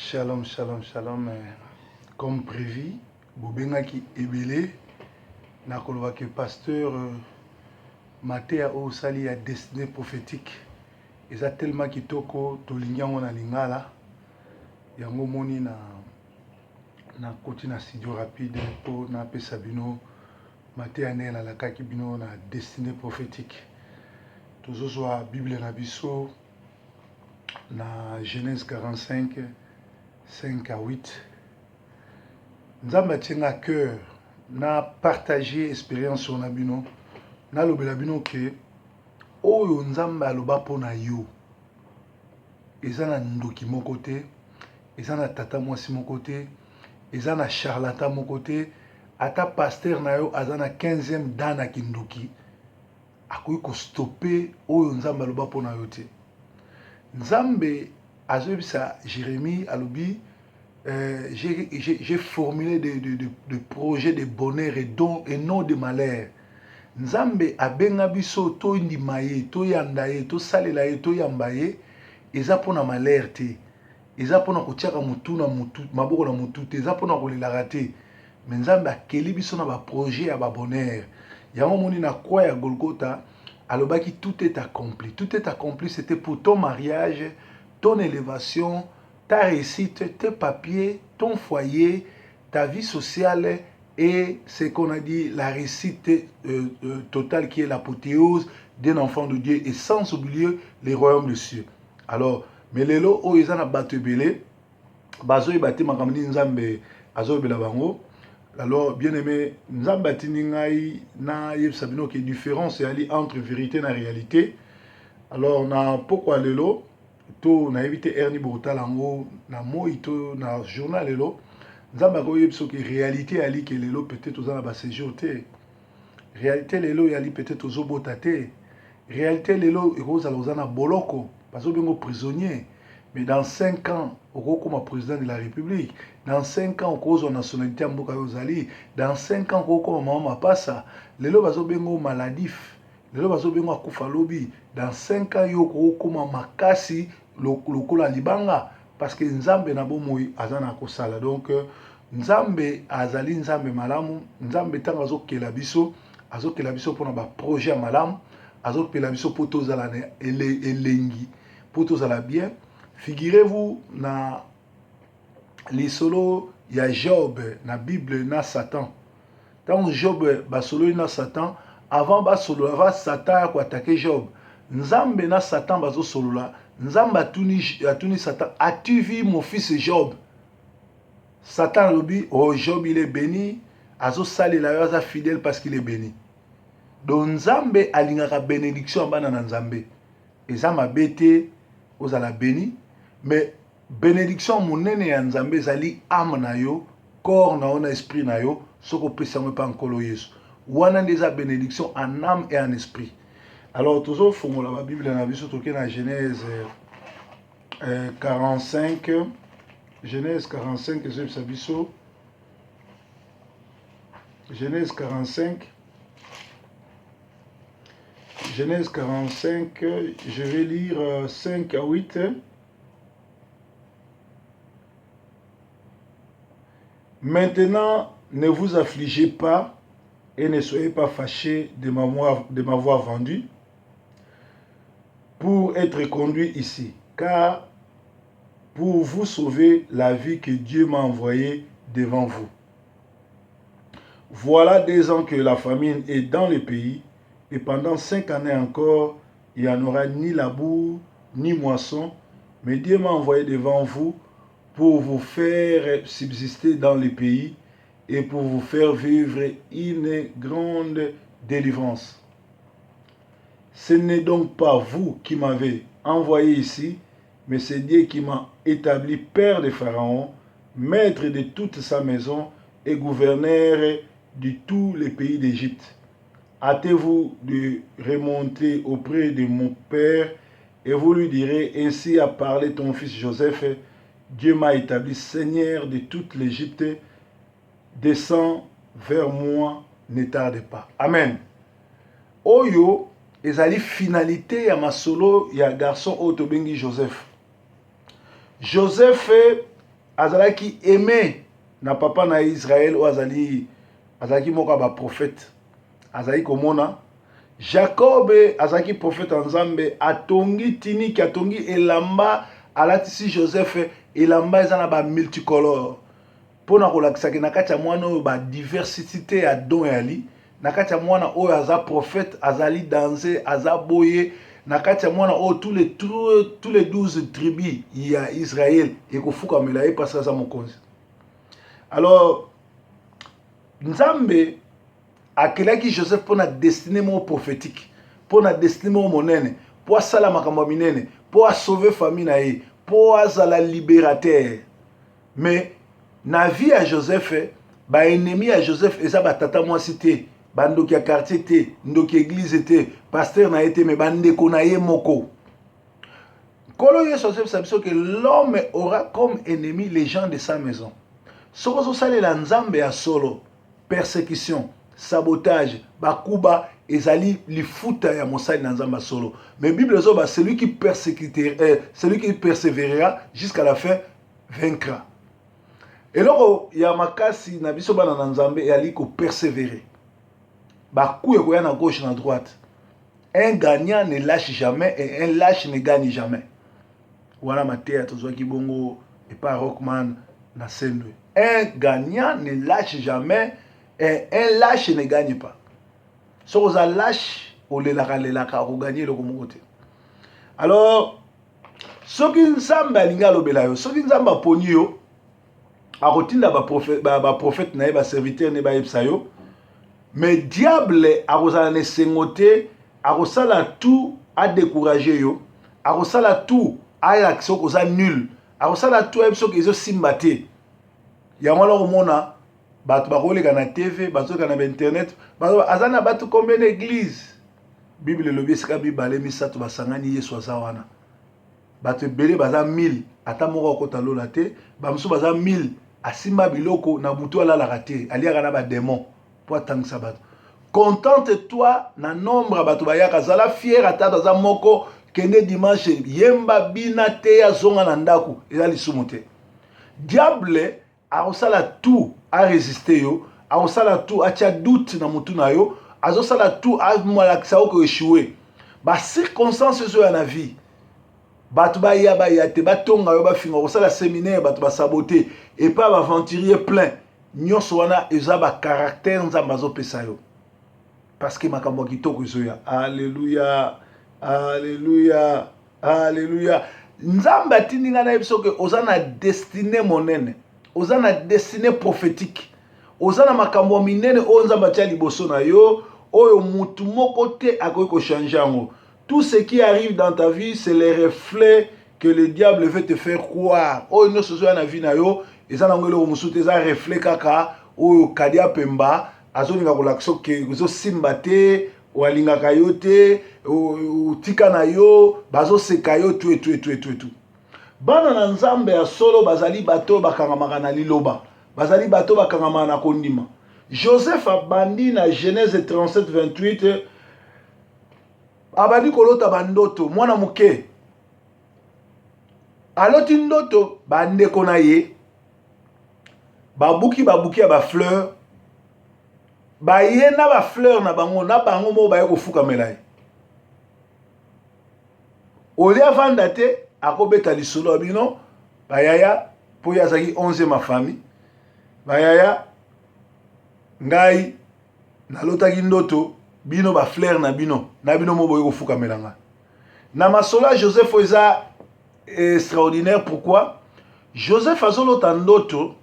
Shalom, shalom, shalom. Comme prévu, Bobengaki Ebele, Nakolwake pasteur Matéa Osali a destinée prophétique. Et ça tellement kitoko tolingango na lingala. Yango moni na koti na studio rapide pour na pesa bino Matéa nela la kaki bino na destinée prophétique. Toujours la Bible na biso na Genèse 45 5 à 8. Nzamba tient à cœur na partager expérience sur Nabino na lobela bino ke oyo nzamba aloba pona yo eza na ndoki moko te, eza na tata mwasi moko te, eza na charlatan moko te, ata pasteur na yo aza na 15e dan na kindoki akoki kostope oyo nzamba aloba pona yo te. Nzambe azoyebisa Jérémie alobi j'ai formulé de projets de bonheur et non de malheur. Nzambe abenga biso to ndima ye, to yanda ye, to salela ye, to yamba ye, eza pona malheur te. Eza pona kotiaka mutu na mutu, maboko na mutu te, eza pona kolelaka te. Mais Nzambe akeli biso na ba projet ya ba bonheur. Yango moni na croix ya Golgotha, alobaki tout est accompli. Tout est accompli, c'était pour ton mariage, ton élévation, ta réussite, tes papiers, ton foyer, ta vie sociale et ce qu'on a dit, la réussite totale qui est l'apothéose d'un enfant de Dieu et sans oublier les royaumes des cieux. Alors, mais les lots, oh, ils ont battu belé, bazo y bâti makamni nzambe, azo bela bango. Alors, bien aimé, nzamba tiningai na yeb sabino qui est différence entre vérité et réalité. Alors, na pourquoi les lots? To na évité Ernie Boutalango na moito na journal lelo nzamba ko yebso que réalité ali que lelo peut-être aux ba séjour té réalité lelo yali peut-être aux botate réalité lelo rose alozana boloko parce que bengo prisonnier mais dans 5 ans au comme président de la République dans 5 ans au cause de nationalité mboka yozali dans 5 ans au comme maman passa lelo bazo bengo maladif lelo bazo bengo akufa lobi dans 5 ans yoko koma makasi lokola libanga parce que nzambe na bomoi azana kosala donc nzambe azali nzambe malamu nzambe tanga azokela biso pona ba projet malamu azokela biso poto zala elengi poto zala bien. Figurez-vous na lisolo ya Job na Bible na Satan. Tant Job basolo na Satan avant basolo avant Satan ko attaquer Job. Nzambe na Satan bazo solola. Nzambe atuni Satan. As-tu vu mon fils Job? Satan lobi, oh Job il est béni. Azo sali la yoza fidèle parce qu'il est béni. Donc Nzambe alingaka bénédiction bana na Nzambe. Eza mabete ozala béni. Mais bénédiction monene ya Nzambe zali âme na yo, corps na yo na esprit na yo, soko pesa mo pa nkolo Yesu. Wana ndeza bénédiction en âme et en esprit. Alors, toujours, il faut la Bible dans la Genèse 45. Genèse 45, Genèse 45. Genèse 45, je vais lire 5 à 8. Maintenant, ne vous affligez pas et ne soyez pas fâchés de m'avoir vendu pour être conduit ici, car pour vous sauver la vie que Dieu m'a envoyée devant vous. Voilà 2 ans que la famine est dans le pays, et pendant 5 années encore, il n'y en aura ni labour, ni moisson, mais Dieu m'a envoyé devant vous pour vous faire subsister dans le pays et pour vous faire vivre une grande délivrance. Ce n'est donc pas vous qui m'avez envoyé ici, mais c'est Dieu qui m'a établi père de Pharaon, maître de toute sa maison et gouverneur de tous les pays d'Égypte. Hâtez-vous de remonter auprès de mon père et vous lui direz, ainsi a parlé ton fils Joseph, Dieu m'a établi seigneur de toute l'Égypte, descends vers moi, ne tarde pas. Amen. Oyo, ezali finalité ya masolo ya garçon otobengi Joseph. Joseph azalaki aimé na papa na Israël ou azalaki moka ba prophète azalaki komona Jacob azalaki prophète en Nzambe atongi tiniki atongi elamba alatisi Joseph elamba ezana ba multicolore pona kolakisa ke na kati ya mwana oyo ba diversité ya don yali na kati ya mwana oyo aza prophète azali danser aza boye na kati ya mwana oyo tous les 12 tribus ya Israël ekofukamela ye parce que aza mokonzi. Alors Nzambe akelaki Joseph pour na destinée mo prophétique, pour na destinée mo monene, pour asala makambo minene, pour sauver famille na ye, pour azala libérateur. Mais na vie à Joseph, ba ennemi à Joseph eza ba tata mwasi te, ba ndoki ya quartier te, ndoki église te, pasteur na été mais ba ndeko na ye moko. Kolo ye Joseph sabiso que l'homme aura comme ennemi les gens de sa maison. Soko sale la Nzambe ya solo, persécution, sabotage, bakuba, ezali lifuta ya mosali na Nzamba solo. Mais Bible zoba celui qui persévérera jusqu'à la fin vaincra. Et loko ya makasi na biso bana na Nzambe yali ko persévérer. Bakuya koya na gauche na droite. Un gagnant ne lâche jamais et un lâche ne gagne jamais. Voilà Matthieu tozwa kibongo et pas Rockman na sendwe. Un gagnant ne lâche jamais et un lâche ne gagne pas. Si vous avez lâche, vous allez gagner le côté. Alors, ce qui nous a ce qui nous a poni yo, a rotina ba prophète na ba serviteur ne ba epsayo, mais diable a rosala ne sengote, a rosala tout à décourager yo, a rosala tout à l'action koza nul, a rosala tout à epso kezo simbate. Ya mwana romona bato bakoleka na TV, bato na internet, bato azana bato combien d'église. Bible lobi esika bibale misato basangani Yesu azawana. Bato belé baza 1000, ata moko okota lola te, bamusu baza 1000, asimba biloko na butu ala la raté, aliaka na ba démon pour atangisa bato. Contente-toi na nombre bato bayaka zala fier ata baza moko kende dimanche yemba bina te ya zonga na ndaku eza lisumu te. Diable a tout à résister yo, a tout à tia doute na mutu na yo, a tout à malakisa ko échouer. Ba circonstances zo na vie. Batu ba ya te batonga yo ba finga ko sala séminaire batu ba saboter et pas aventurier plein. Nyonso wana eza ba caractère nzamba zo pesa yo. Parce que makambo kitoko zo ya. Alléluia. Alléluia. Alléluia. Nzamba tindinga na biso ke ozana destinée monene. Ozana destinée prophétique. Ozana makambo minene o nzamba tia liboso na yo, oyo mutu moko te akoki ko changer ngo. Tout ce qui arrive dans ta vie, c'est les reflets que le diable veut te faire croire. Oyo no sozo na vie na yo, ezana ngelo musute za reflet kaka oyo kadia pemba, azoninga ko lakso ke zo simba te, o alinga kayote, o tika na yo, bazo seka yo tout. Bana na Nzambe ya solo bazali bato bakangamaka na liloba. Bazali bato bakangamaka na kondima. Joseph abandi na Genèse 37-28 abandi kolota bandoto mwana muke. Aloti ndoto bandeko na ye babuki ya ba fleur baye na ba fleur na bango mo baye kofuka melaye. Oli avanda te akobeta lisolo abino bayaya po yazaki 11e ma famille bayaya ngai nalotaki ndoto bino ba fleur na bino mo boye kofuka melanga na masola. Joseph eza extraordinaire. Pourquoi? Joseph azolota ndoto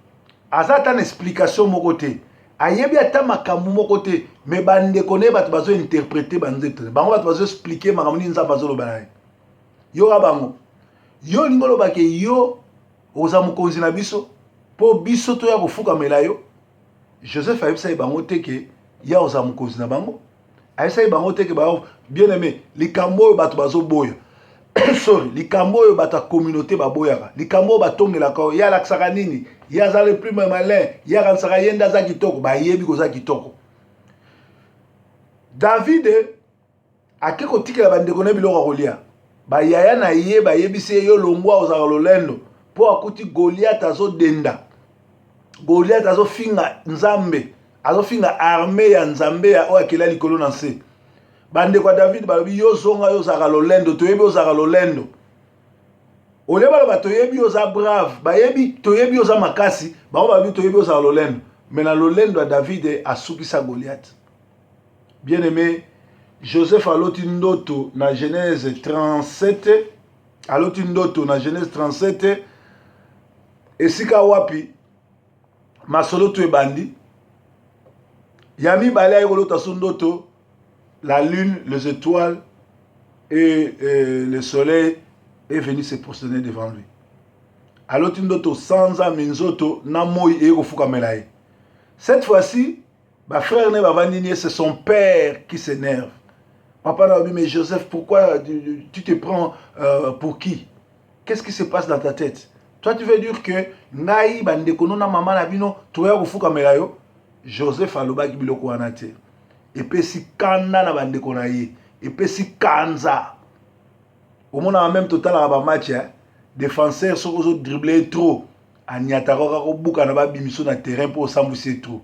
azata na explication moko te, ayebi ata makambo moko te, mais bandeko ne bato bazo interpréter banzeto bango bato bazo expliquer makambo ni nzamba bazoloba na yo bango. Yo ngolo bake yo oza mukonzi na biso po biso to ya kofuka mela yo. Joseph ayebisa bango te ke ya oza mukonzi na bango. Ayebisa bango te ke ba bien aimé likambo oyo bato bazo boya. Sorry, likambo oyo bato communauté baboyaka. Likambo oyo batongelaka ya laksaka nini? Ya za le plus malin, ya kansaka yenda za kitoko, ba yebi ko za kitoko. David akeko tikela bandeko na biloko kolia. Ba yaya na ye ba yebise yo longwa ozaka lolendo po akuti Goliath azo denda. Goliath azo finga nzambe, azo finga armée ya nzambe ya oyo akela likolo na se. Bande kwa David balobi yo zonga yo zaka lolendo, toyebi yo zaka lolendo. Ole baloba toyebi yo za brave, bayebi toyebi yo za makasi, bango balobi toyebi yo zaka lolendo. Mais na lolendo ya David asukisa Goliath. Bien aimé, Joseph aloti ndoto na Genèse 37, aloti ndoto na Genèse 37, esika wapi masolo tu ebandi. Yami bale ayi kolota su ndoto, la lune, les étoiles et le soleil est venu se prosterner devant lui. Aloti ndoto sanza minzoto na moi eye kofuka melaye. Cette fois-ci, ma frère ne va c'est son père qui s'énerve. Papa n'a dit, mais Joseph, pourquoi tu te prends pour qui? Qu'est-ce qui se passe dans ta tête? Toi, tu veux dire que Ngai, Bandekono, na maman, Nabino, tu vas au Foukamelayo? Joseph a l'oba qui biloko anate. Et puis si Kanda na Bandekonaye. Et puis si Kanza. Au moins, en même total, à match, défenseurs sont dribblés trop. Anyataro ko buka na ba bimiso na terrain pour s'emboucher trop.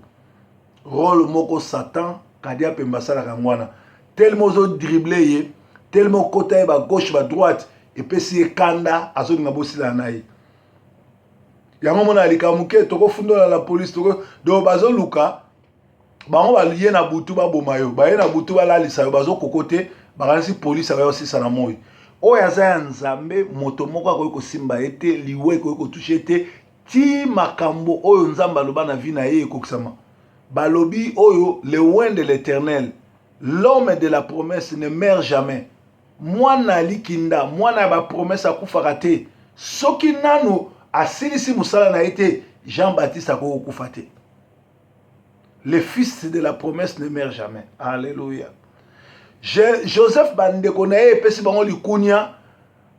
Rôle moko Satan kadia pe mbasala kangwana. Tellement zo dribbler ye, tellement côté ba gauche ba droite et puis si kanda azo nga bosila nayi. Yango mona likamuke toko fundo la police toko do bazo luka bango ba lié na butu ba bomayo, ba ye na butu ba lalisa bazo kokote ba kanisi police ba yo sisa na moyi. Oya za nzambe moto moko akoki kosimba ete liwe koki toucher ete ti makambo oyo nzamba aloba na vie na ye ekokisama. Balobi oyo le loin de l'Éternel, l'homme de la promesse ne meurt jamais. Mwana likinda, mwana ba promesse akufaka te. Soki nanu asilisi musala na ete Jean-Baptiste akokufa te. Le fils de la promesse ne meurt jamais. Alléluia. Joseph bandeko na ye epesi bango likunya.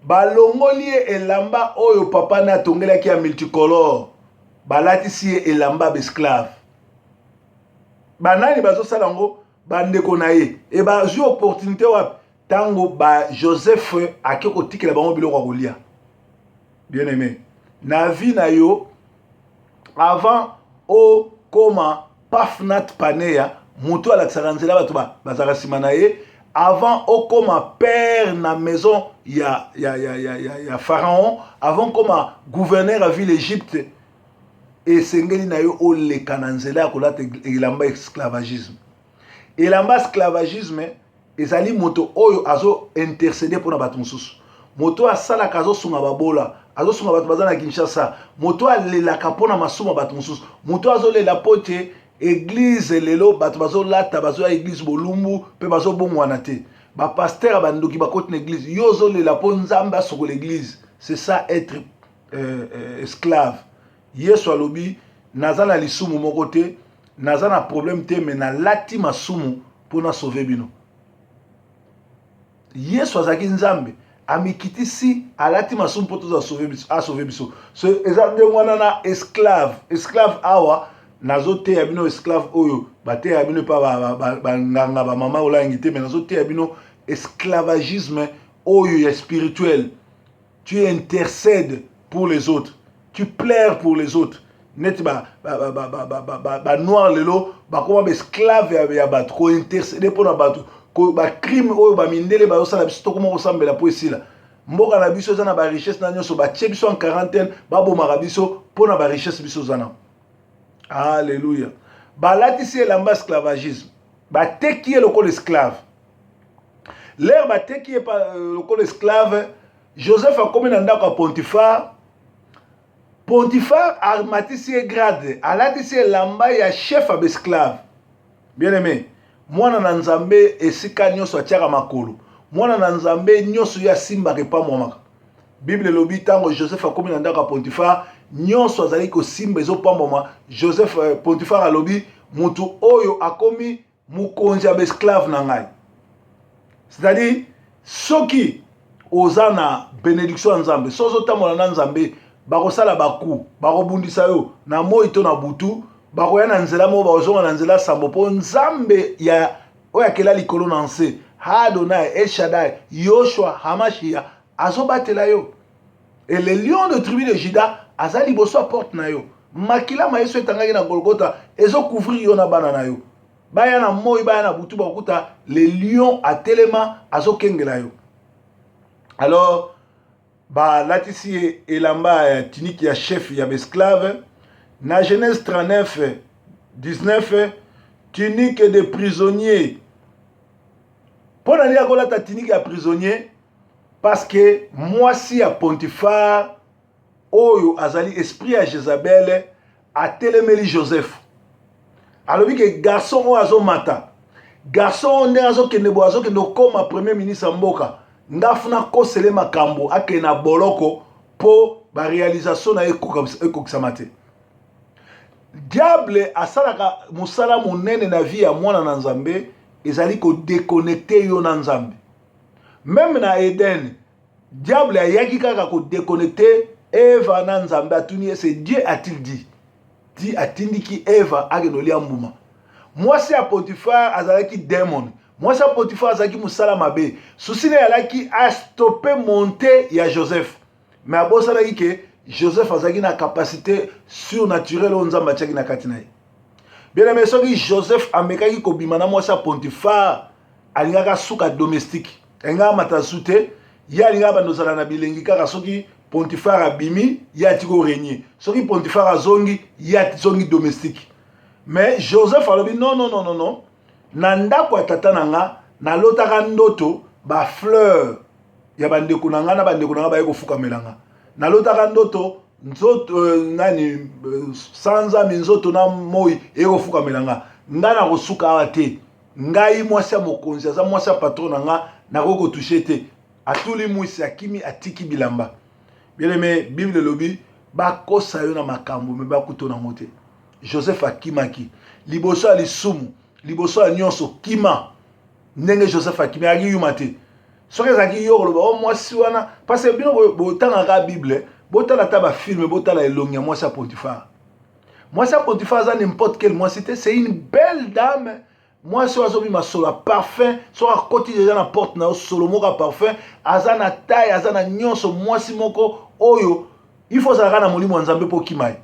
Balongoli elamba oyo papa na tongelaki ya multicolore. Balatisi elamba besclave. Banani bazo salango bandeko na ye. E bazwi opportunité wapi tango ba Joseph akeko tikela bango biloko kolia. Bien aimé. Na vie na yo avant o koma Pafnat Paneya mutu alakisaka nzela bato bazaka nsima na ye. Avant au comme père na maison ya pharaon, avant comme gouverneur à ville Égypte et sengeli na yo o le kananzela kolata elamba esclavagisme. Elamba esclavagisme ezali moto oyo azo intercéder pour na bato mosusu. Moto asala kazo sunga babola, azo sunga bato bazana Kinshasa, moto alelaka pona masuma bato mosusu. Moto azo lela pote église lelo bato bazo lata bazo ya église bolumbu pe bazo bomwana te ba pasteur bandoki ba kote na église yozo lela po nzamba soko l'église. C'est ça être esclave. Yesu alobi nazana lisumu moko te, nazana problème te, mais na lati masumu pona sauver bino. Yesu azaki nzambe amikitisi alati masumu po to sauver biso. So ezande mwana na esclave awa nazote ya bino esclave oyo bate ya bino pa nganga ba mama olangi te, mais nazote ya bino esclavagisme oyo ya spirituel. Tu intercèdes pour les autres, tu plaires pour les autres. Net ba noir lelo ba koma esclave ya bato ko intercéder pour na bato ko ba crime oyo ba mindele ba osala biso to koma osambela po esila. Mboka na biso za na ba richesse na nyoso ba tie biso en quarantaine ba bomaka biso po na ba richesse biso zana. Alléluia. Balatisi elamba esclavagisme. Bateki lokolo esclave. L'air bateki lokolo esclave. Joseph a commis dans ndako Potiphar. Potiphar a matisi grade. Alatisi elamba ya chef à esclave. Bien aimé. Mwana na nzambe esika nyoso atiaka makolo. Mwana na nzambe nyoso ya simba ke pa mwamaka. Bible lobi tango Joseph a commis dans ndako Potiphar. Nyonso azali ko simba ezo pamboma. Joseph Potiphar alobi mutu oyo akomi mukonzi ya esclave na ngai. C'est-à-dire soki ozana bénédiction nzambe, sozo tamola na nzambe, bakosala baku, bakobundisa yo na moi to na butu, bakoya na nzela mo bazonga na nzela sambo po nzambe ya oya kela likolo na nse. Adonai, El Shaddai, Yoshua, Hamashia azobatela yo. Et le lion de tribu de Juda, azali boso porte na yo. Makila maeso etangaki na Golgotha, ezo couvrir yo na bana na yo. Baya na moi, baya na butu bakuta, le lion a telema azo kengela yo. Alors, ba latisi elamba tiniki ya chef ya esclave, na Genèse 39, 19, tunique de prisonnier. Pour aller à la tunique de prisonnier, parce que moi si à Pontifar, oyo azali esprit à Jézabel, a téléméli Joseph. Alors que garçon o azo mata, garçon ne azo kenebo azo kendo comme premier ministre mboka, ndafuna kosele makambo akena boloko po ba réalisation na ekoksamate. Diable asalaka musala monene na vie ya mwana na Nzambe ezali ko déconnecter yo na Nzambe. Même na Eden, diable ayaki kaka ko déconnecter Eva na Nzambe atuni c'est Dieu a-t-il dit. Di atindiki Eva agenoli ambuma. Moi c'est à Potiphar azalaki démon. Moi c'est à Potiphar azalaki musala mabe. Susine alaki a stopper monter ya Joseph. Mais abosalaki ke Joseph azalaki na capacité surnaturelle on Nzamba tiaki na kati na ye. Bien aimé, soki Joseph amekaki kobima na mwasi ya Potifar alingaka suka domestique. Enga matasute ya alinga bandozala na bilengi kaka soki Potifar abimi ya tiko régner. Soki Potifar azongi ya zongi domestique. Mais Joseph alobi non. Na ndako ya tata nanga na lotaka ndoto ba fleur ya bandeko nanga na bandeko nanga baye kofukamelanga. Na lotaka ndoto nzoto nani sanza minzoto na moi eko fuka melanga ngana kosuka awa te ngai mwasi ya mokonzi aza mwasi ya patron nanga nakoko toucher te atuli mwisi akimi atiki bilamba. Bien aimé, Bible lobi bakosa yo na makambo me bakuto na mote. Joseph akimaki liboso ya lisumu liboso ya nyonso kima ndenge Joseph akimi aki yumate soki ezalaki yo koloba o mwasi wana parce que bino botangaka Bible botala ta ba film botala elongi ya mwasi ya Potifar. Mwasi ya Potifar za n'importe quel mwasi te, c'est une belle dame. Mwasi oyo azobi masolo ya parfum, so akoti déjà na porte na yo solo moko ya parfum, aza na taille, aza na nyonso mwasi moko oyo il faut zalaka na molimo ya Nzambe po kimai.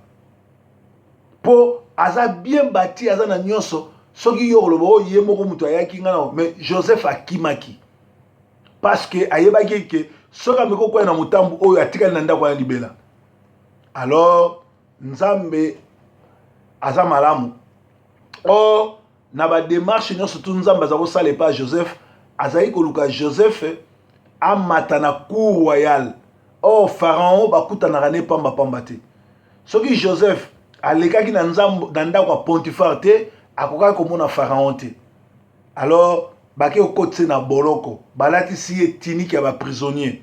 Po aza bien bâti, aza na nyonso, soki yo koloba o ye moko muto ayaki ngana, mais Joseph akimaki. Parce que ayebaki ke soka meko kwa na mutambu oyo atikali na ndako ya libela. Alors Nzambe aza malamu. Or na ba démarche nyonso tu Nzambe aza kosala pa Joseph azali koluka Joseph amata na cour royale. Or Pharaon bakutanaka ne pamba pamba te. Soki Joseph alekaki na Nzambe na ndako ya Potifar te akokaki komona Pharaon te. Alors bake okotse na boloko balatisi etiniki ya ba prisonnier.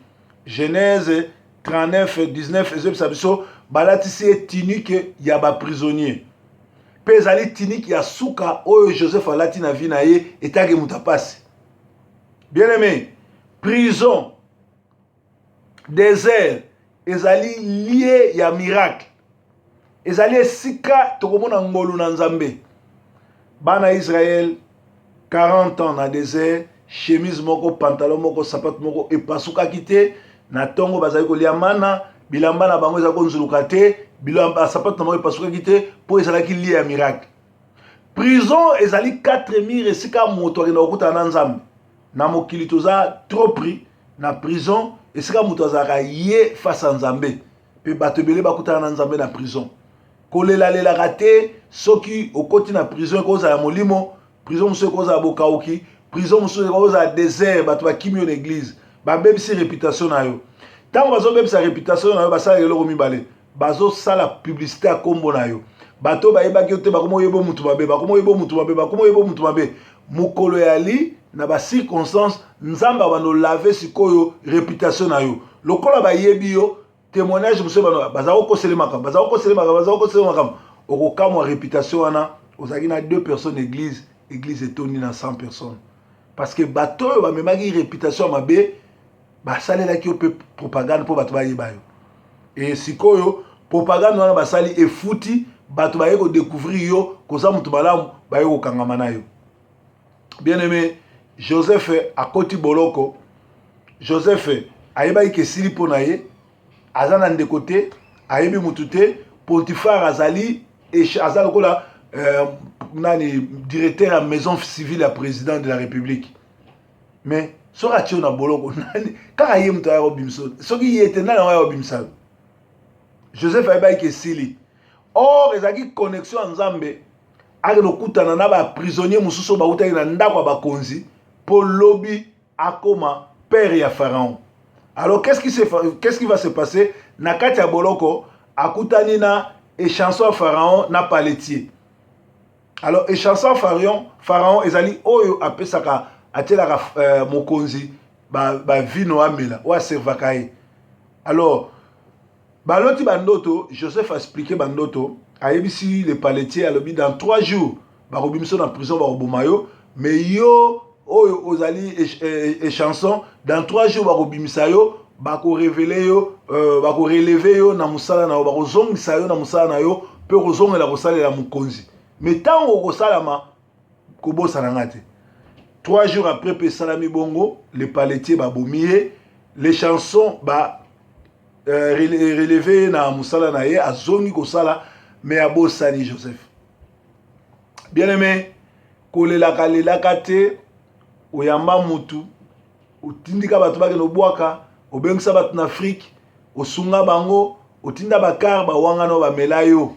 Genèse 39 19 ezebisa biso balatisi etiniki ya ba prisonnier. Pe ezali tiniki ya suka oyo Joseph alati na vie na ye etake mutapasi. Bien aimé, prison, désert ezali lié ya miracle. Ezali esika tokomona ngolu na Nzambe. Bana Israël 40 ans na désert, chemise moko, pantalon moko, sapato moko epasuka kite na tongo bazali kolia mana, bilamba na bango ezako nzuluka te, bilamba sapato na moko epasuka kite po ezalaki lié ya miracle. Prison ezali 4 murs esika moto akenda kokuta na Nzambe. Na mokili toza trop pris na prison esika moto azaka ye face à Nzambe. Pe bato ebele bakuta na Nzambe na prison. Kolela lela kate soki okoti na prison koza ya molimo. Prison muso koza bokauki, prison muso koza désert, bato bakimi yo l'église, ba bebisi réputation na yo. Tango bazo bebisa réputation na yo basala eloko mibale, bazo sala publicité a kombo na yo. Bato bayebaki yo te bakomo yebo mutu mabe, bakomo yebo mutu mabe, bakomo yebo mutu mabe. Mukolo yali na ba circonstance Nzamba bano laver sikoyo réputation na yo. Lokola bayebi yo témoignage muso bano bazako koselemaka, bazako koselemaka. Okokamwa réputation wana, ozaki na 2 personnes église. Église est tournée dans 100 personnes. Parce que bateau va même une réputation à mabe, bah ça là qui peut propagande pour bateau ba yo. Et si koyo propagande wana basali et fouti bateau ba yo découvrir yo koza mutu malamu ba yo kangama na yo. Bien aimé, Joseph a koti boloko. Joseph ayeba ke sili pona ye azana de côté ayebi mutute Potifar azali azali kola nani directeur à maison civile à président de la République. Mais sora tio na boloko nani kaka ye mto ya obimso soki yete nani ya obimsa Joseph Aïbaï ke sili. Or ezaki connexion nzambe ake lokutana na ba prisonnier mususu ba utaki na ndako ba konzi pour lobby akoma père ya Pharaon. Alors qu'est-ce qui va se passer na kati ya boloko akutani na échanson Pharaon na paletier. Alors échanson Pharaon ezali oyo apesaka atelaka mokonzi ba vino amela wa servaka ye. Alors baloti bandoto Joseph a expliqué bandoto ayebisi le paletier alobi dans 3 jours bakobimiso na prison bakobomayo mais yo oyo ozali échanson dans 3 jours bakobimisa yo bakorévéler yo bakorelever yo na musala na yo bakozongisa yo na musala na yo pe kozongela kosalela mokonzi mais tango kosalama kobosana nga te. 3 jours après pe salami bongo le paletier babomiye les chansons relevé na musala na ye azongi kosala mais abosani Joseph. Bien aimé, kolelaka lelaka te oyamba mutu otindika bato bake no bwaka obengisa bato na Afrique osunga bango otinda bakar bawanga no bamela yo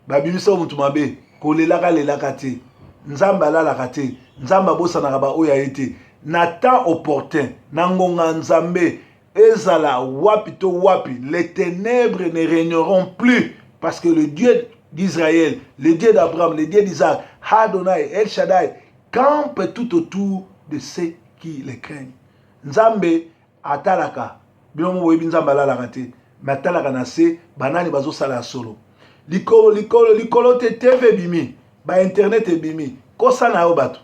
babimisa mutu mabe kolelaka lelaka te nzamba alalaka te nzamba abosanaka ba oyo ayete na temps opportun na ngonga nzambe ezala wapi to wapi les ténèbres ne régneront plus parce que le Dieu d'Israël, le Dieu d'Abraham, le Dieu d'Isaac, Adonai, El Shaddai campe tout autour de ceux qui les craignent. Nzambe atalaka bilomo boyebi nzambe alalaka te mais atalaka na se banani bazosala solo likolo te TV bimi ba internet ebimi kosana yo bato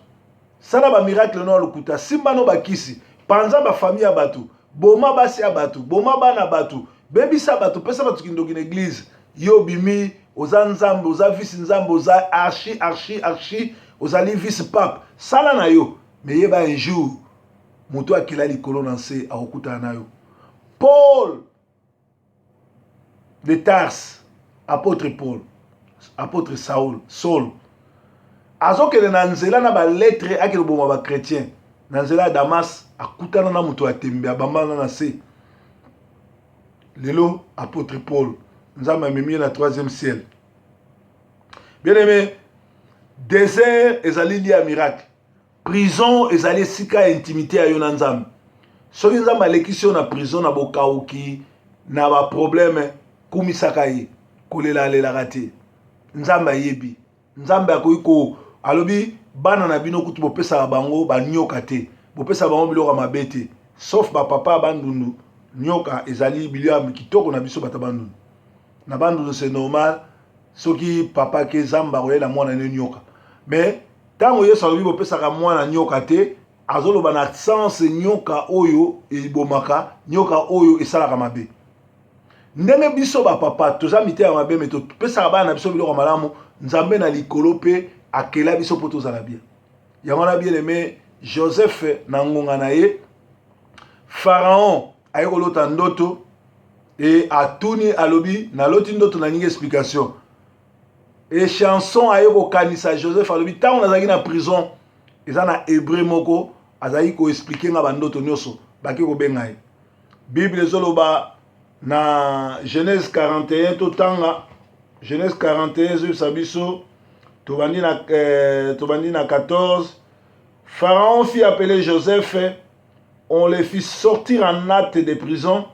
sala ba miracle no lokuta simba no bakisi panza ba famille ya bato boma basi ya bato boma bana bato bebisa bato pesa bato kindoki na église yo bimi oza nzambe oza vice nzambe oza archi ozali vice pape sala na yo mais yeba un jour moto akela likolo na se akokutana na yo. Paul de Tarse, apôtre Paul, apôtre Saul azokele na nzela na ba lettre akele boma ba chrétien na nzela Damas akutana na moto atembe abambana na se lelo apôtre Paul nzamba memi na 3e ciel. Bien aimé, désert ezali lié à miracle, prison ezali sika intimité à yon nzambe. Soki nzambe alekisi yo na prison na bokauki na ba problème kumisaka ye kolela lelaka te nzambe ayebi nzambe akoki ko alobi bana na bino kutu bopesaka bango banyoka te bopesaka bango biloko mabe te sauf bapapa bandundu nyoka ezali biloko kitoko na biso bata bandundu na bandundu c'est normal soki papa ke zamba kolela mwana ne nyoka mais tango yesu alobi bopesaka mwana nyoka te azoloba na sens nyoka oyo ebomaka nyoka oyo esalaka mabe ndenge biso bapapa toza mite ya mabe me topesaka bana na biso biloko malamu nzambe na likolo pe akela biso po tozala bien yango na bien aimé Joseph na ngonga na ye Pharaon aye kolota ndoto et atuni alobi na loti ndoto na ningi explication et chanson aye kokanisa Joseph alobi tango nazalaki na prison eza na hébreu moko azali ko expliquer nga bandoto nyonso baki kobenga ye Bible ezoloba na Genèse 41 totanga Genèse 41 ezobisa biso tobandi na 14. Pharaon fit appeler Joseph, on le fit sortir en hâte de prison,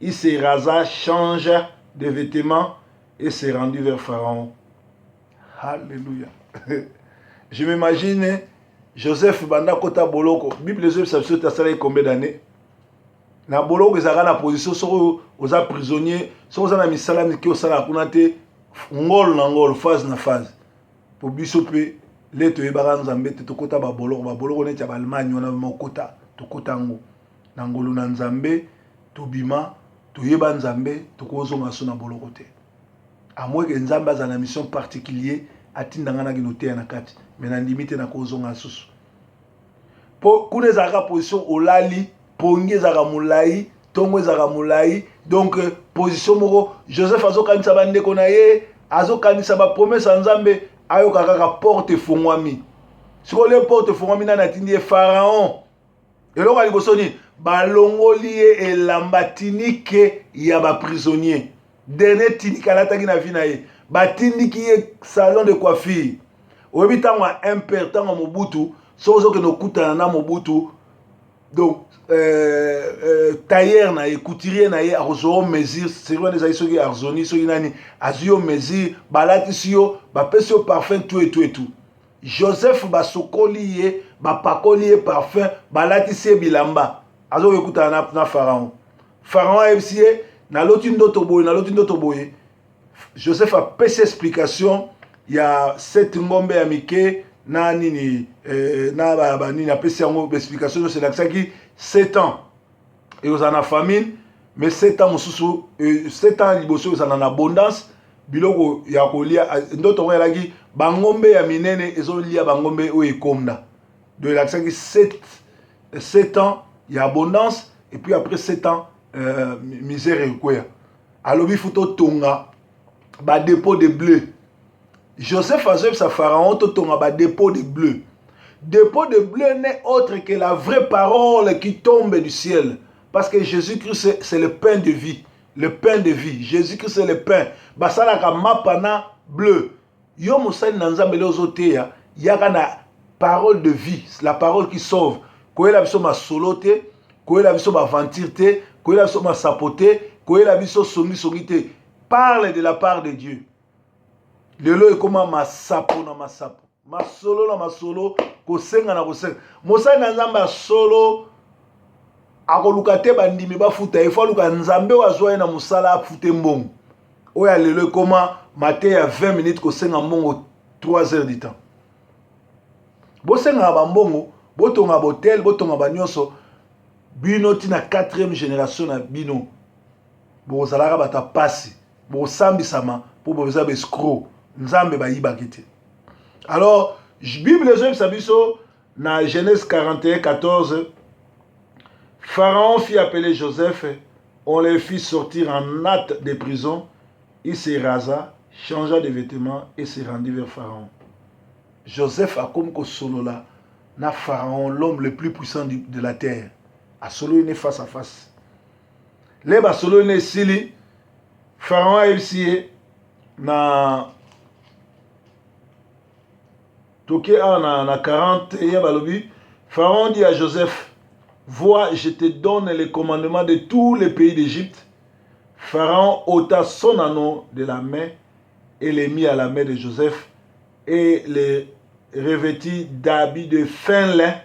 il se rasa, changea de vêtements et s'est rendu vers Pharaon. Alléluia. Je m'imagine Joseph banda kota boloko. Bible ezobisa biso tasala combien d'années? Na boloko ezaka na position soko oza prisonnier, soko oza na misala miki osala kuna te ngolo na ngolo, phase na phase. Po biso pe leto yebaka nzambe te tokota ba boloko neti ya ba Allemagne wana mokota tokota ngo na ngolo na nzambe tobima toyeba nzambe tokozonga so na boloko te. A moins que nzambe aza na mission particulier atindanga na ginote na kati mais na limite na kozonga susu. Po kuna ezaka position olali pongi ezaka mulai tongo ezaka mulai donc position moko Joseph azokanisa bandeko na ye azokanisa bapromese ya Nzambe ayoka kaka porte efungwami sikoyo le porte efungwami nani atindi ye Pharaon eloko ya liboso nini balongoli ye elamba tinike ya baprisonnier dernier tinike alataki na vi na ye batindiki ye salon de coiffure oyebi ntango ya impere ntango ya Mobutu soki ozokende okutana na Mobutu donc tailleur na ye couturier na ye akozwa yo mesure sérieux ezali soki arzoni soki nani azwi yo mesure balatisi yo bapesi yo parfum tout et tout et tout Joseph basokoli ye bapakoli ye parfum balatisi ye bilamba azoki ekutana na Pharaon Pharaon ayebisi ye naloti ndoto boye Joseph apesi explication ya 7 ngombe ya mike na nini na banini apesi yango explication c'est là qui 7 ans et aux en famine mais 7 ans mosusu 7 ans liboso aux en abondance biloko ya kolia ndoto ngo elaki bangombe ya minene ezolia bangombe o ekomna de là qui 7 ans ya abondance et puis après 7 ans misère ekoya alobi futo tonga ba dépôt de bleu Joseph Azeb sa Pharaon to tonga ba dépôt de bleu. Dépôt de bleu n'est autre que la vraie parole qui tombe du ciel. Parce que Jésus-Christ c'est le pain de vie. Le pain de vie. Jésus-Christ c'est le pain. Basala ka mapana bleu. Yo mosali na nzambe lezoteya yaka na parole de vie, la parole qui sauve. Koyela biso ma solote, koyela biso ma aventure, koyela biso ma sapote, koyela biso songi te. Parle de la part de Dieu. Lelo ekoma masapo na masapo masolo na masolo kosenga na kosenga mosali na nzambe solo akoluka te bandimi bafuta ifo luka nzambe wazwa na musala afute mbongo oya lelo ekoma mate ya 20 minutes kosenga mbongo 3 heures du temps bosenga ba mbongo botonga botel botonga banyoso bino tina 4e génération na bino bozalaka bata pasi bosambisama po boza escroc Nzambe bayibaki te. Alors, Bible Sabiso, dans Genèse 41, 14, Pharaon fit appeler Joseph, on les fit sortir en hâte de prison, il se rasa, changea de vêtements et se rendit vers Pharaon. Joseph a comme que solo là, na Pharaon, l'homme le plus puissant de la terre, a solo une face à face. Les bas solo une sili, Pharaon a essayé na toké na 40 Pharaon dit à Joseph, vois, je te donne les commandements de tous les pays d'Égypte. Pharaon ôta son anneau de la main et les mit à la main de Joseph et les revêtit d'habits de fin lin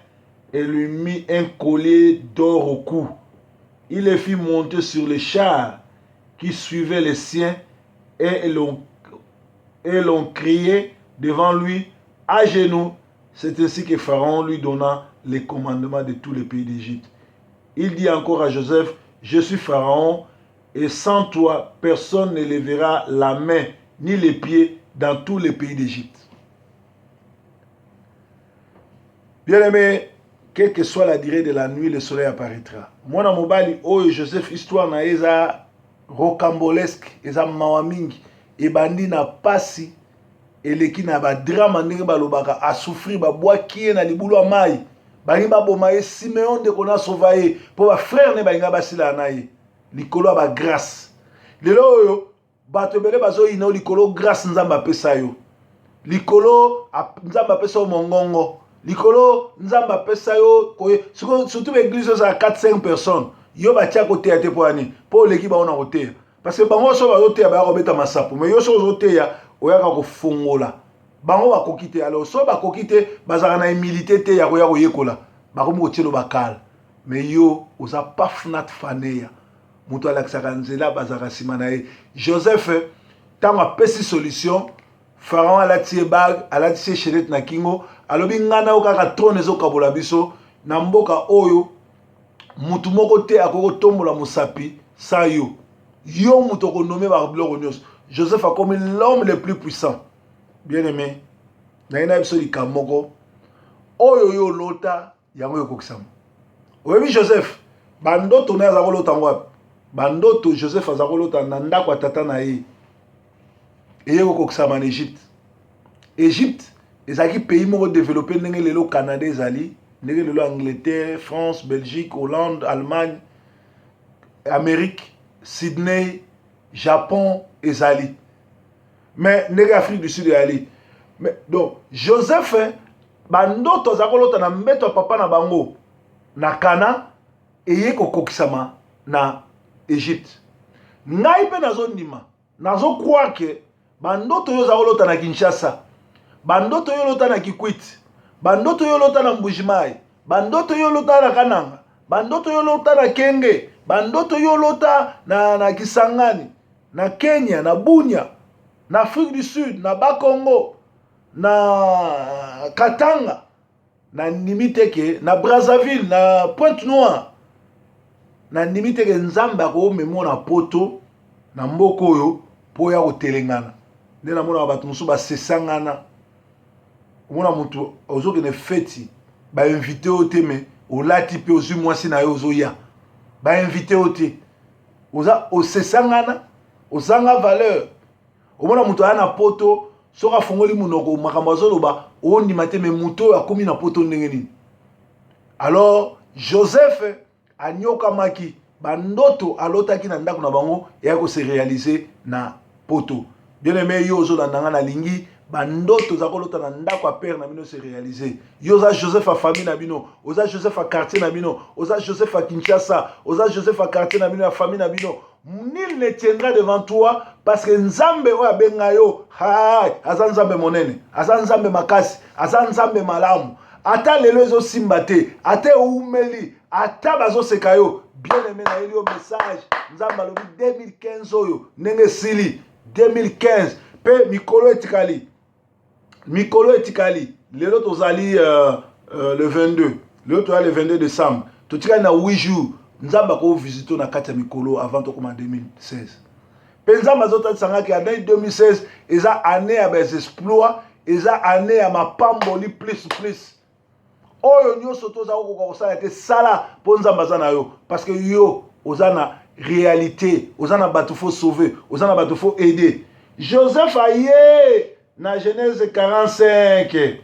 et lui mit un collier d'or au cou. Il les fit monter sur les chars qui suivaient les siens et l'ont crié devant lui à genoux. C'est ainsi que Pharaon lui donna les commandements de tous les pays d'Égypte. Il dit encore à Joseph, je suis Pharaon et sans toi, personne ne lèvera la main ni les pieds dans tous les pays d'Égypte. Bien-aimé, quelle que soit la durée de la nuit, le soleil apparaîtra. Moi, dans mon bali, oh Joseph, histoire na eza rocambolesque, eza mawamingi, et bandi na pasi, et leki na ba drama ndenge balobaka a souffrir ba bois qui na libulu mai. Bangi ba bomaye Simeon de kona sauvaye pour ba frère ne bangi ba sila na ye. Likolo ba grâce. Lelo yo bato bele bazo ino likolo grâce nzamba pesa yo. Likolo nzamba pesa yo mongongo. Likolo nzamba pesa yo surtout l'église ça 4-5 personnes. Yo ba tia côté ate pour ani. Pour l'équipe ba on a côté. Parce que bango so ba côté ba robeta masapo. Mais yo so côté ya oyaka kofongola bango bakokite alors so bakokite bazaka na humilité te ya koya koyekola bakomi kotielo bakala mais yo oza pafnat faneya moto alakisaka nzela bazaka nsima na ye Joseph ntango apesi solution Pharaon alati ye bag alati ye chenette na kingo alobi ngana yo kaka trone ezokabola biso na mboka oyo mutu moko te akoki kotombola mosapi sa yo yo mutu okonome babiloko nyonso Joseph a commis l'homme le plus puissant. Bien-aimé, naina bisoli kamoko. Oyo yo lota yango yo kokisama. Oui Joseph, bandoto na azakolo tangwa bandoto Joseph azakolo tananda kwa tata na ye eye ko kisama na Égypte ezaki pays moko développé ndenge lelo Canada ezali ndenge lelo Angleterre, France, Belgique, Hollande, Allemagne, Amérique, Sydney, Japon ezali. Mais ndenge Afrique du Sud ezali. Mais donc Joseph bandoto azakolo na mbeto papa na bango na Kana eye ko kokisama na Égypte. Ngai pe nazo ndima nazo croire que bandoto yo zakolota na Kinshasa, bandoto yo lota na Kikwit, bandoto yo lota na Mbujimai, bandoto yo lota na Kananga, bandoto yo lota na Kenge, bandoto yo lota na Kisangani, na Kenya, na Bunia, na Afrique du Sud, na Bakongo, na Katanga, na Nimiteke, na Brazzaville, na Pointe-Noire, na Nimiteke nzamba ko memo na poto na mboko oyo po ya kotelengana. Nde na mona bato musu ba sesangana. Mona mutu ozoke ne feti ba invité ote me olati pe ozu mwasi na yo ozoya. Ba invité ote. Oza osesangana, ozanga valeur. Omona mutu ana poto soka fongoli munoko makambo azoloba ondima te me muto akomi na poto ndenge nini. Alors Joseph anyoka maki bandoto alotaki na ndako na bango ya ko se réaliser na poto. Bien aimé yo zo na na lingi bandoto za kolota na ndako a père na bino se réaliser. Yo za Joseph a famille na bino, oza Joseph a quartier na bino, oza Joseph a Kinshasa, oza Joseph a quartier na bino, a famille na bino. Nul ne tiendra devant toi parce que nzambe o abenga yo, aza nzambe monene, aza nzambe makasi, aza nzambe malamu. Ata lelo ezo simbate, ata umeli, ata bazo sekayo. Bien aimé na elio message, nzambe alobi 2015 oyo, nenge sili 2015 pe mikolo etikali. Mikolo etikali. Lelo tozali le 22. Lelo tozali le 22 décembre. Totikali na 8 jours. Nzamba ko visito na kati ya mikolo avant to koma 2016. Pe nzamba zota sangaki ya 2016 eza année ya bes exploits, eza année ya mapamboli plus. Oyo nyonso toza ko kosala te sala po nzamba za na yo parce que yo ozana réalité, ozana bato faut sauver, ozana bato faut aider. Joseph aye na Genèse 45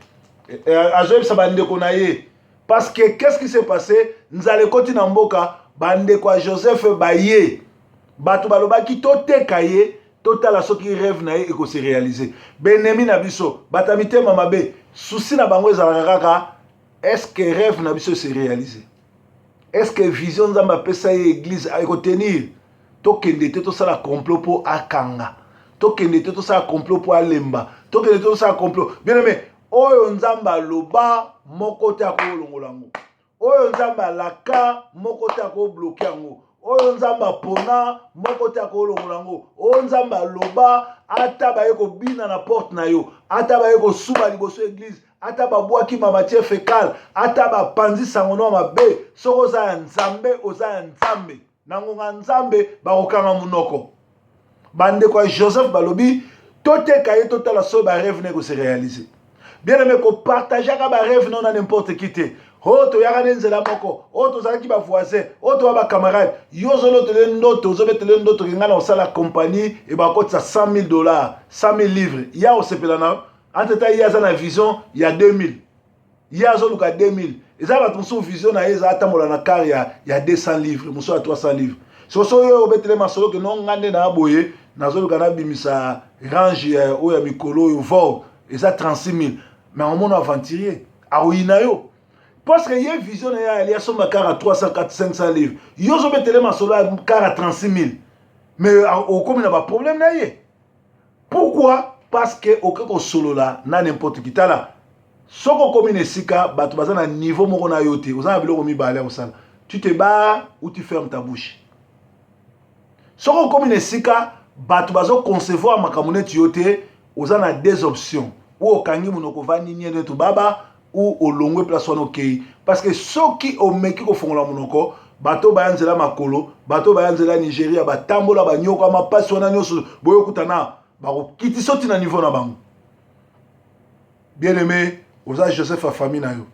azoyeb sa bandeko na ye parce que qu'est-ce qui s'est passé? Nzale koti na mboka bandeko a Joseph baye bato balobaki toteka ye totala soki rêve na ye eko se réaliser. Benemi na biso batamite mamabe souci na bango ezalaka kaka est-ce que rêve na biso se réaliser? Est-ce que vision nzamba pesa ye église eko tenir? Tokende te tosala complot po akanga, tokende te tosala complot po alemba, tokende te tosala complot. Bien aimé, oyo nzamba loba moko te akolongola yango, oyo nzamba laka moko te akobloke yango, oyo nzamba pona moko te akolongola yango, oyo nzamba loba ata baye kobina na porte na yo, ata baye kosuba liboso église, ata babwaki matière fécale, ata bapanzi sangono mabe, soko oza ya nzambe oza ya nzambe. Nangonga nzambe bakokanga munoko. Bandeko ya Joseph balobi toteka ye totala so ba rêve ne ko se réaliser. Bien aimé ko partager ka ba rêve non na n'importe qui te. Oh to yaka nzela moko, oh to zaki ba voisin, oh to ba camarade, yo zolo to le ndoto, zo metele ndoto ngana osala compagnie et ba kotsa $100,000, $100,000. Ya osepelana entre ta ya za na vision ya 2000. Ya zo luka 2000. Eza ba tonso vision na eza atamola na car ya $200, muso ya $300. So yo obetele masolo ke non ngande na boye nazo luka na bimisa range o ya mikolo yo vo eza 36,000. Mais on mon aventurier a ruina yo. Parce que y a vision il y a son car à 300, 400, $500. Yo zo betele masolo car à 36,000. Mais au comme il n'a pas problème na yé. Pourquoi? Parce que au quelque solo là na n'importe qui là. Soko comme une sika bato bazana niveau moko na yote. Ozana biloko mi balé osala. Tu te bats ou tu fermes ta bouche. Soko comme une sika bato bazo concevoir makamune yote. Ozana deux options. Ou okangi monoko vani niende to baba ou olongwe place wana okei. Parce que soki omeki ko fongola monoko bato bayanzela makolo, bato bayanzela Nigeria, batambola banyoko mapasi wana nyoso boyo kutana bako kiti soti na niveau na bango. Bien aimé, oza Joseph a famille na yo.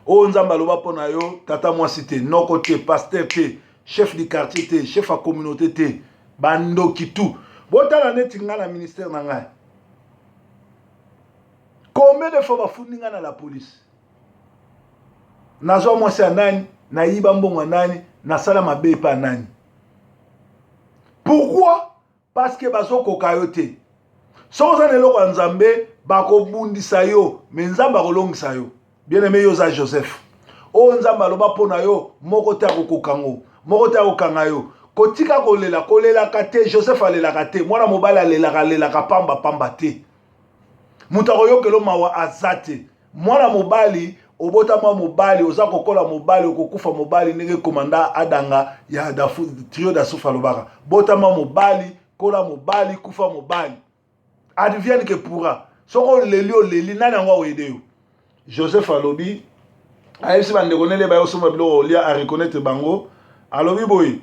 o nzamba loba pona yo tata mwasi te noko te pasteur te chef du quartier te chef à communauté te bandoki tout botala neti nga na ministère na ngai combien de fois bafundi nga na la police nazwa mwasi ya nani nayiba mbongo ya nani nasala mabe pa nani pourquoi parce que bazokoka yo te soki oza na eloko ya nzambe bakobundisa yo me nzambe akolongisa yo bien aimé yo oza Joseph oyo nzambe aloba mpona yo moko te akokokango moko te akokanga yo kotika kolelaka te Joseph alelaka te mwana mobali alelaka pamba te moto akoyokela mawa aza te mwana mobali obota mwa mobali oza kokola mobali okokufa mobali ndenge komanda adanga ya trio d'Asufa alobaka bota mwa mobali kola mobali kufa mobali advienne que pourra soko leli nani yango akoyede yo Joseph alobi ayebisi bandeko nele bayosoma biloko olia a reconnaître bango alobi boye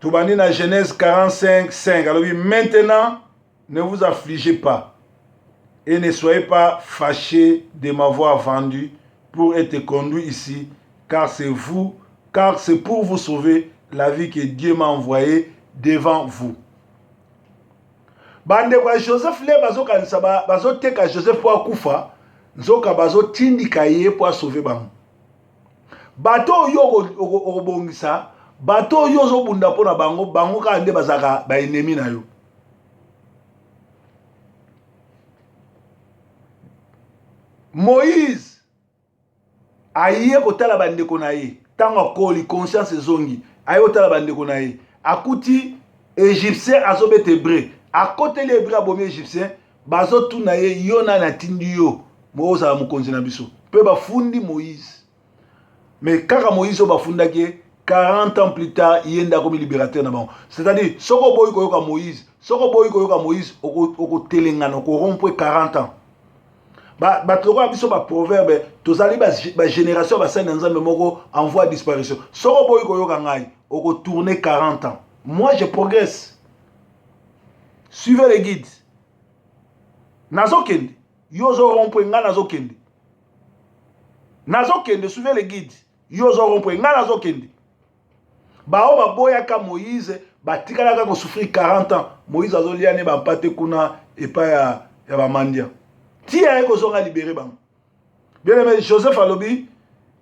tobandi na Genèse 45:5 alobi maintenant ne vous affligez pas et ne soyez pas fâchés de m'avoir vendu pour être conduit ici car c'est pour vous sauver la vie que Dieu m'a envoyé devant vous. Bande kwa Joseph le bazokanisa bazoteka Joseph po akufa nzoka bazotindika ye po sauver bango. Bato yo okobongisa bato yo ozobunda pona bango ka nde bazaka ba ennemi na yo. Moïse aye kotala bandeko na ye tango akoli conscience ezongi aye kotala bandeko na ye akuti égyptien azobeta hébreu akoteli hébreu abomi égyptien bazotuna ye yo nani atindi yo ozala mokonzi na biso mpe bafundi Moïse mais kaka Moïse oyo bafundaki ye 40 ans plus tard ye nde akomi libérateur na bango c'est-à-dire soko boyi koyoka Moïse okotelengana okorompwe 40 ans bato lokola biso baproverbe tozali bagénération basali na nzambe moko en voie de disparition soko boyi koyoka ngai okotourner 40 ans moi je progresse suivez les guides nazokende yo ozorompwe nga nazokende suivez les guides yo ozorompwe nga nazokende bao baboyaka Moïse batikalaka kosouffrir 40 ans Moïse azolia ne bampate kuna epa ya bamandia ti aye kozonga libéré bango bien aimé Joseph alobi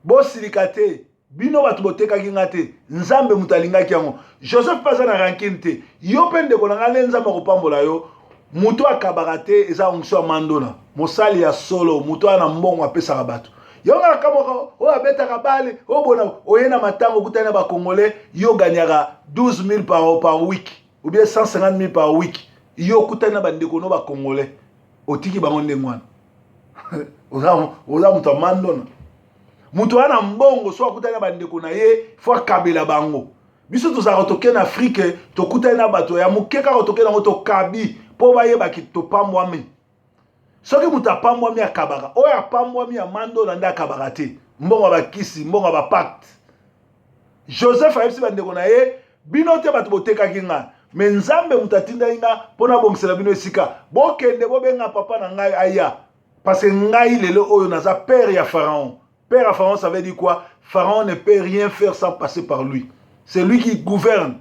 bosilika te bino bato botekaki nga te nzambe moto alingaki yango Joseph paza na rankine te yo mpe ndeko na nga le nzambe akopambola yo moto akabaka te eza onction ya mandona mosali ya solo moto ana mbongo apesaka bato yo ngaka kamoko oyo abetaka bale obona oye na matango okutani na bakongolais yo ganyaka 12 000 par week ou bien 150 000 par week yo okutani na bandeko no bakongolais otiki bango ndenge wana oza moto amandona moto wana mbongo so akutani na bandeko na ye fo akabela bango biso tozalaka toke na Afrique tokutani na bato ya moke kaka toke nango tokabi mpo bayebaki topambwami soki moto apambwami akabaka oyo apambwami ya mandona nde akabaka te mbongo bakisi mbongo bapacte Joseph ayebisi bandeko na ye bino te bato botekaki nga me nzambe moto atindaki nga mpo nabongisela bino esika bokende bobenga papa na ngai aya parce que ngai lelo oyo naza père ya Pharaon. Père à Pharaon ça veut dire quoi? Pharaon ne peut rien faire sans passer par lui. C'est lui qui gouverne.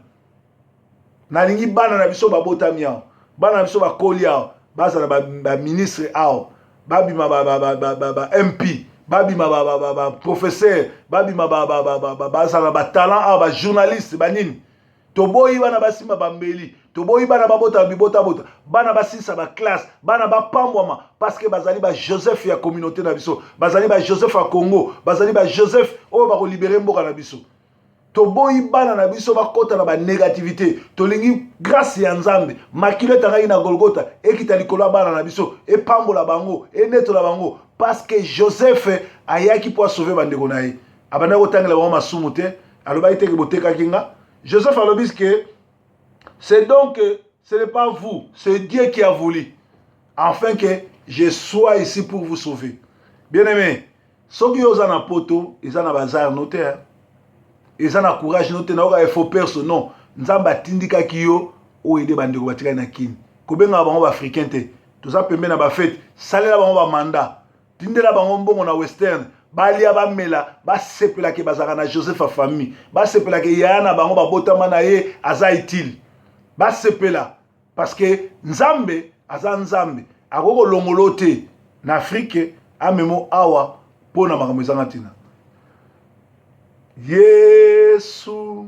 Nalingi bana na biso babotami yao bana na biso bakoli yao bazala ba ministre ao babima ba MP babima ba professeur babima bazala ba talent ao ba journaliste banini toboyi bana basima bambeli toboyi bana babota bibota bana basisa ba classe bana bapambwama parce que bazali ba Joseph ya communauté na biso bazali ba Joseph à Congo bazali ba Joseph oyo bako libérer mboka na biso toboyi bana na biso bakota na ba négativité tolingi grâce ya nzambe makilo tangai na Golgotha ekita likolo bana na biso epambola bango enetola bango parce que Joseph ayaki po sauver bandeko na ye abana kotangela bango masumu te aloba ite ke boteka kinga Joseph alobi que c'est donc ce n'est pas vous c'est Dieu qui a voulu afin que je sois ici pour vous sauver bien aimé soki yoza na poto ezana bazar notaire ils ont un courage noté na il faut personne non nzamba atindikaki yo o ede bandeko batika na kini kobenga bango ba africain te toza pembe na ba fête salela bango ba mandat tindela bango mbongo na western balia bamela basepelaki bazalaka na Joseph a famille basepelaki yaya na bango babotama na ye aza utile basepela parce que nzambe aza nzambe akoko longolo te na Afrique amemo awa pona makambo ezanga ntina Yesu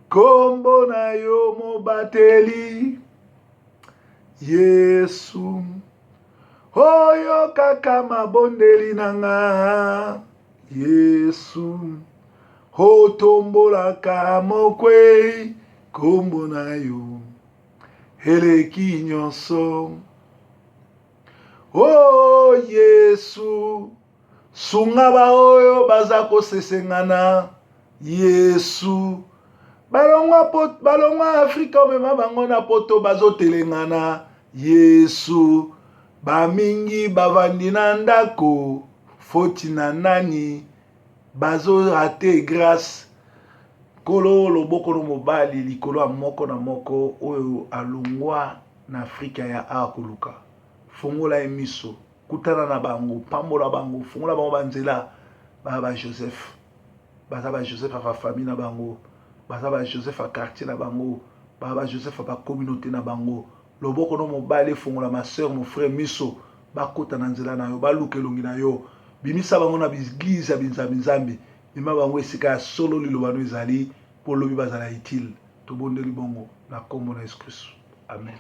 kombo na yo mobateli Yesu oyo kaka mabondeli nanga Yesu otombolaka mokwe kombo na yo eleki nyonso oh Yesu sunga baoyo baza kosesengana Yesu balongwa Afrika omema bango na poto bazotelengana Yesu bamingi bavandi na ndako foti na nani bazo rate grâce kolo loboko no mobali likolo ya moko na moko oyo alongwa na Afrika ya akoluka fongola emiso kutana na bango pambola bango fongola bango banzela ba Joseph baza ba Joseph a famille na bango baza ba Joseph a quartier na bango ba Joseph a communauté na bango loboko no mobali fongola ma sœur mon frère miso bakota na nzela na yo baluka elongi na yo bimisa bango na biglize ya binzambi bima bango esika ya solo liloba no ezali po lobi bazala utile tobondeli bongo na kombo na Yesu Kristo amen.